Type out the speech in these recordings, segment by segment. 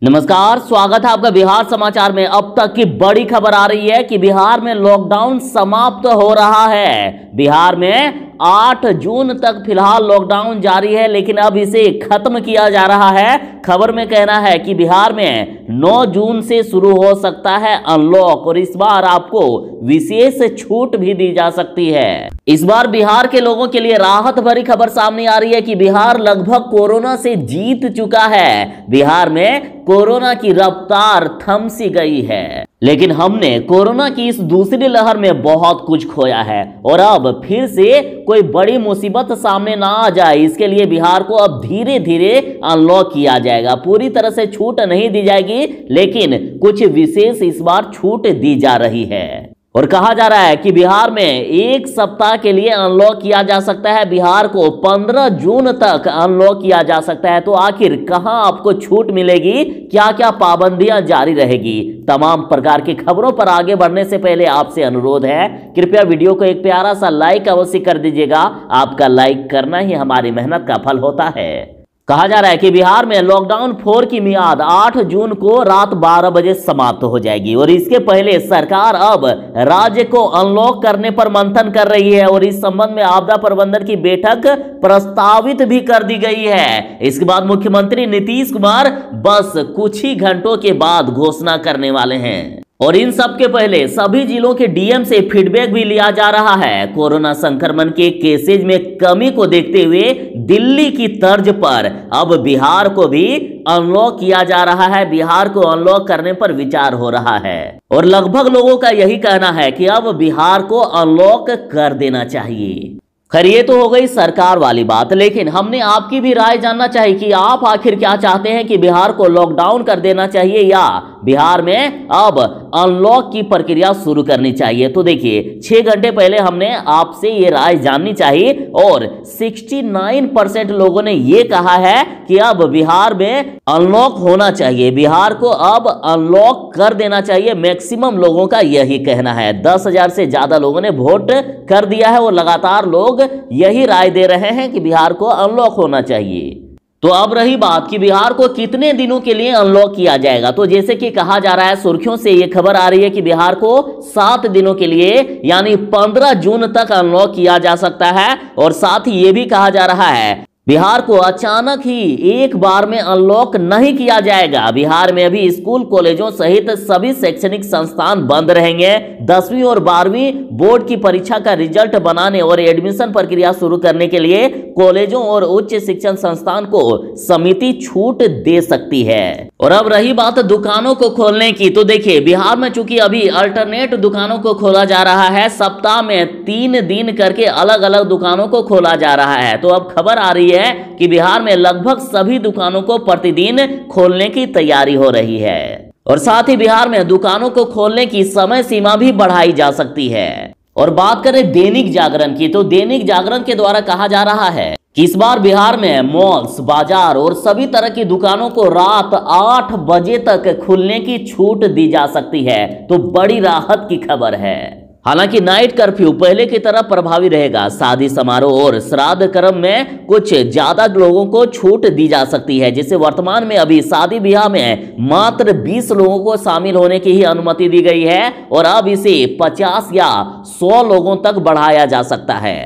नमस्कार, स्वागत है आपका बिहार समाचार में। अब तक की बड़ी खबर आ रही है कि बिहार में लॉकडाउन समाप्त हो रहा है। बिहार में 8 जून तक फिलहाल लॉकडाउन जारी है, लेकिन अब इसे खत्म किया जा रहा है। खबर में कहना है कि बिहार में 9 जून से शुरू हो सकता है अनलॉक, और इस बार आपको विशेष छूट भी दी जा सकती है। इस बार बिहार के लोगों के लिए राहत भरी खबर सामने आ रही है कि बिहार लगभग कोरोना से जीत चुका है। बिहार में कोरोना की रफ्तार थम सी गई है, लेकिन हमने कोरोना की इस दूसरी लहर में बहुत कुछ खोया है, और अब फिर से कोई बड़ी मुसीबत सामने ना आ जाए, इसके लिए बिहार को अब धीरे धीरे अनलॉक किया जाएगा। पूरी तरह से छूट नहीं दी जाएगी, लेकिन कुछ विशेष इस बार छूट दी जा रही है। और कहा जा रहा है कि बिहार में 1 सप्ताह के लिए अनलॉक किया जा सकता है। बिहार को 15 जून तक अनलॉक किया जा सकता है। तो आखिर कहां आपको छूट मिलेगी, क्या क्या पाबंदियां जारी रहेगी, तमाम प्रकार की खबरों पर आगे बढ़ने से पहले आपसे अनुरोध है, कृपया वीडियो को एक प्यारा सा लाइक अवश्य कर दीजिएगा। आपका लाइक करना ही हमारी मेहनत का फल होता है। कहा जा रहा है कि बिहार में लॉकडाउन 4 की मियाद 8 जून को रात 12 बजे समाप्त हो जाएगी, और इसके पहले सरकार अब राज्य को अनलॉक करने पर मंथन कर रही है, और इस संबंध में आपदा प्रबंधन की बैठक प्रस्तावित भी कर दी गई है। इसके बाद मुख्यमंत्री नीतीश कुमार बस कुछ ही घंटों के बाद घोषणा करने वाले हैं, और इन सब के पहले सभी जिलों के डीएम से फीडबैक भी लिया जा रहा है। कोरोना संक्रमण के केसेज में कमी को देखते हुए दिल्ली की तर्ज पर अब बिहार को भी अनलॉक किया जा रहा है। बिहार को अनलॉक करने पर विचार हो रहा है, और लगभग लोगों का यही कहना है कि अब बिहार को अनलॉक कर देना चाहिए। खैर, ये तो हो गई सरकार वाली बात, लेकिन हमने आपकी भी राय जानना चाहिए कि आप आखिर क्या चाहते हैं कि बिहार को लॉकडाउन कर देना चाहिए या बिहार में अब अनलॉक की प्रक्रिया शुरू करनी चाहिए। तो देखिए, 6 घंटे पहले हमने आपसे ये राय जाननी चाहिए, और 69% लोगों ने ये कहा है कि अब बिहार में अनलॉक होना चाहिए, बिहार को अब अनलॉक कर देना चाहिए। मैक्सिमम लोगों का यही कहना है। 10,000 से ज्यादा लोगों ने वोट कर दिया है, और लगातार लोग यही राय दे रहे हैं कि बिहार को अनलॉक होना चाहिए। तो अब रही बात कि बिहार को कितने दिनों के लिए अनलॉक किया जाएगा। तो जैसे कि कहा जा रहा है, सुर्खियों से यह खबर आ रही है कि बिहार को 7 दिनों के लिए यानी 15 जून तक अनलॉक किया जा सकता है। और साथ ही यह भी कहा जा रहा है बिहार को अचानक ही एक बार में अनलॉक नहीं किया जाएगा। बिहार में अभी स्कूल कॉलेजों सहित सभी शैक्षणिक संस्थान बंद रहेंगे। 10वीं और 12वीं बोर्ड की परीक्षा का रिजल्ट बनाने और एडमिशन प्रक्रिया शुरू करने के लिए कॉलेजों और उच्च शिक्षण संस्थान को समिति छूट दे सकती है। और अब रही बात दुकानों को खोलने की, तो देखिए, बिहार में चूंकि अभी अल्टरनेट दुकानों को खोला जा रहा है, सप्ताह में 3 दिन करके अलग अलग दुकानों को खोला जा रहा है। तो अब खबर आ रही है कि बिहार में लगभग सभी दुकानों को प्रतिदिन खोलने की तैयारी हो रही है, और साथ ही बिहार में दुकानों को खोलने की समय सीमा भी बढ़ाई जा सकती है। और बात करें दैनिक जागरण की, तो दैनिक जागरण के द्वारा कहा जा रहा है कि इस बार बिहार में मॉल्स, बाजार और सभी तरह की दुकानों को रात 8 बजे तक खुलने की छूट दी जा सकती है। तो बड़ी राहत की खबर है। हालांकि नाइट कर्फ्यू पहले की तरह प्रभावी रहेगा। शादी समारोह और श्राद्ध कर्म में कुछ ज्यादा लोगों को छूट दी जा सकती है। जैसे वर्तमान में अभी शादी ब्याह में मात्र 20 लोगों को शामिल होने की ही अनुमति दी गई है, और अब इसे 50 या 100 लोगों तक बढ़ाया जा सकता है।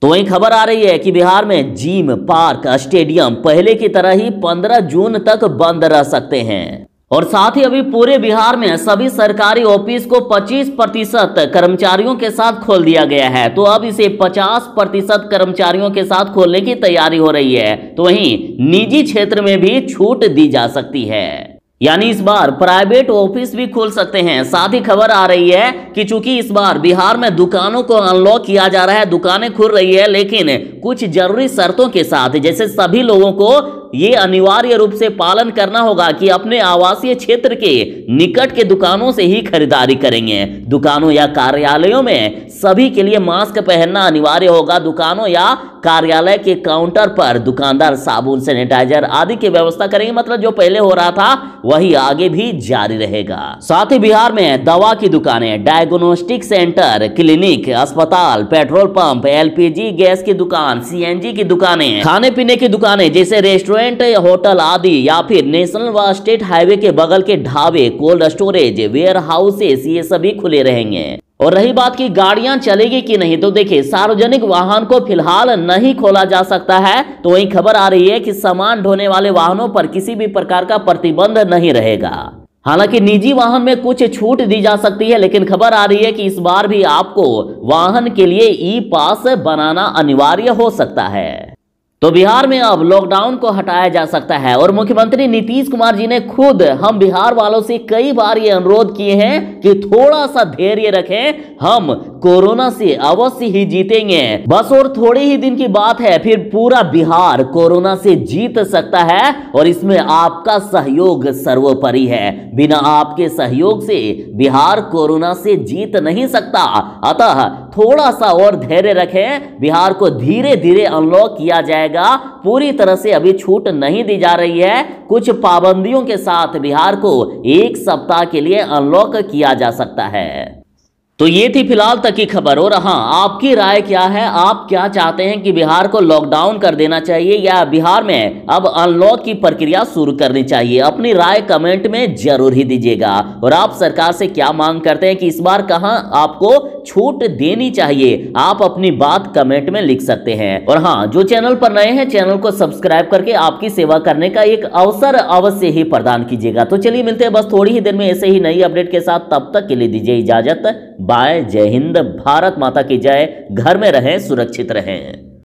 तो वहीं खबर आ रही है कि बिहार में जिम, पार्क, स्टेडियम पहले की तरह ही 15 जून तक बंद रह सकते हैं। और साथ ही अभी पूरे बिहार में सभी सरकारी ऑफिस को 25% कर्मचारियों के साथ खोल दिया गया है। तो अब इसे 50% कर्मचारियों के साथ खोलने की तैयारी हो रही है। तो वहीं निजी क्षेत्र में भी छूट दी जा सकती है, यानी इस बार प्राइवेट ऑफिस भी खोल सकते हैं। साथ ही खबर आ रही है कि चूंकि इस बार बिहार में दुकानों को अनलॉक किया जा रहा है, दुकानें खुल रही है, लेकिन कुछ जरूरी शर्तों के साथ। जैसे सभी लोगों को ये अनिवार्य रूप से पालन करना होगा कि अपने आवासीय क्षेत्र के निकट के दुकानों से ही खरीदारी करेंगे। दुकानों या कार्यालयों में सभी के लिए मास्क पहनना अनिवार्य होगा। दुकानों या कार्यालय के काउंटर पर दुकानदार साबुन, सैनिटाइजर आदि की व्यवस्था करेंगे। मतलब जो पहले हो रहा था वही आगे भी जारी रहेगा। साथ ही बिहार में दवा की दुकानें, डायग्नोस्टिक सेंटर, क्लिनिक, अस्पताल, पेट्रोल पंप, एलपीजी गैस की दुकान, सीएनजी की दुकानें, खाने पीने की दुकानें जैसे रेस्टोरेंट रेस्टोरेंट, होटल आदि या फिर नेशनल व स्टेट हाईवे के बगल के ढाबे, कोल्ड स्टोरेज, वेयर हाउसेस, ये सभी खुले रहेंगे। और रही बात की गाड़ियां चलेगी कि नहीं, तो देखिए सार्वजनिक वाहन को फिलहाल नहीं खोला जा सकता है। तो वही खबर आ रही है कि सामान ढोने वाले वाहनों पर किसी भी प्रकार का प्रतिबंध नहीं रहेगा। हालांकि निजी वाहन में कुछ छूट दी जा सकती है, लेकिन खबर आ रही है कि इस बार भी आपको वाहन के लिए ई पास बनाना अनिवार्य हो सकता है। तो बिहार में अब लॉकडाउन को हटाया जा सकता है और मुख्यमंत्री नीतीश कुमार जी ने खुद हम बिहार वालों से कई बार ये अनुरोध किए हैं कि थोड़ा सा धैर्य रखें, हम कोरोना से अवश्य ही जीतेंगे। बस और थोड़े ही दिन की बात है, फिर पूरा बिहार कोरोना से जीत सकता है और इसमें आपका सहयोग सर्वोपरि है। बिना आपके सहयोग से बिहार कोरोना से जीत नहीं सकता। अतः थोड़ा सा और धैर्य रखें, बिहार को धीरे धीरे अनलॉक किया जाएगा। पूरी तरह से अभी छूट नहीं दी जा रही है, कुछ पाबंदियों के साथ बिहार को 1 सप्ताह के लिए अनलॉक किया जा सकता है। तो ये थी फिलहाल तक की खबर। और हाँ, आपकी राय क्या है? आप क्या चाहते हैं कि बिहार को लॉकडाउन कर देना चाहिए या बिहार में अब अनलॉक की प्रक्रिया शुरू करनी चाहिए? अपनी राय कमेंट में जरूर ही दीजिएगा। और आप सरकार से क्या मांग करते हैं कि इस बार कहां आपको छूट देनी चाहिए? आप अपनी बात कमेंट में लिख सकते हैं। और हाँ, जो चैनल पर नए हैं, चैनल को सब्सक्राइब करके आपकी सेवा करने का एक अवसर अवश्य ही प्रदान कीजिएगा। तो चलिए मिलते हैं बस थोड़ी ही देर में ऐसे ही नई अपडेट के साथ। तब तक के लिए दीजिए इजाजत। बाय। जय हिंद। भारत माता की जय। घर में रहें, सुरक्षित रहें।